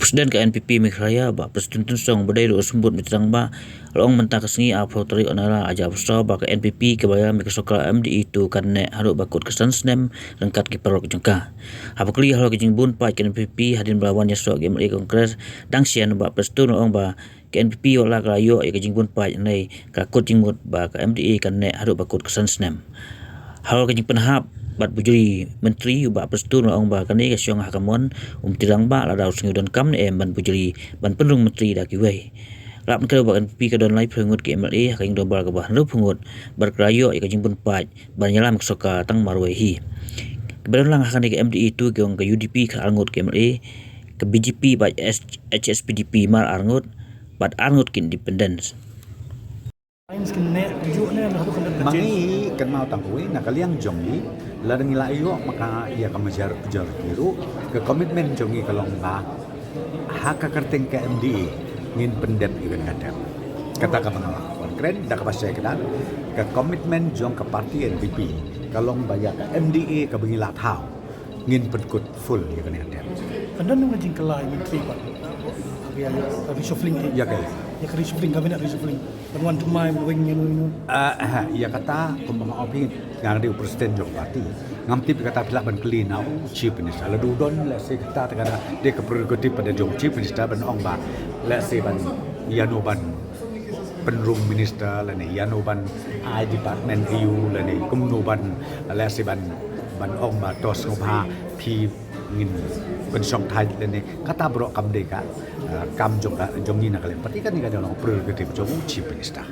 Presiden ke NPP Mekraya ba Presiden Tunsong badai lo sembut mitrang ba long mentang kesengi apro tari onara aja besar ba ke NPP ke baya miksoka MDI tu kan ne haru bakut kesan snem rengkat ki perok jengka. Apakli halo ke jingbun pa ke NPP hadin belawan ya sok GMI Kongres dang sian ba Presiden ong ba ke NPP ola kelayo ke jingbun pa nei kakut jingmut ba ke MDI kan ne haru bakut kesan snem. Halo ke jingpenhap bat bujuri menteri uba Presiden ong ba kani ke siong hakamon tirang ba la daw sengudon kam ne ban bujuri ban penrung menteri da kiwei lap ke ba NPP ke don lai prengut ke MLA ka ing dobar ke bah lu pungut berkrayo ke jimpun paj ban nyalam soka tang marwai hi keberon lang akan ke MDI tu ke ong ke UDP ke angut ke MLA ke BJP ba HSPDP mar angut bat angut ke independence mangi kan mau tangkui nak kaliang jongi ladang ila iyo maka ia kemajar pujar biru ke komitmen jongi kalong ba hak kerting ke MDI ngin pendet ikan kadang kata kapang keren dak pasai kedan ke komitmen jong ke parti NPP kalong bayar ke MDI ke bengila tau ngin penkut full ikan kadang Anda nung ngajing kelai menteri pak ya reshuffling ya kai ya reshuffling kabinet reshuffling penuan tumai wing yang ia kata kumpang opi ngang di presiden jok parti ngamtip kata pilak ban kelinau chief minister la dudon la se kata kata de ke prerogatif pada jong chief minister ban ong ba la se ban yano ban penrung minister la ne yano ban I department EU la ne kumno ban la se ban ong ba tos ngopha pi ngin ben song thai la ne kata bro kam de ka kam jong ni na kalen parti kan ni ka jong prerogatif jong chief minister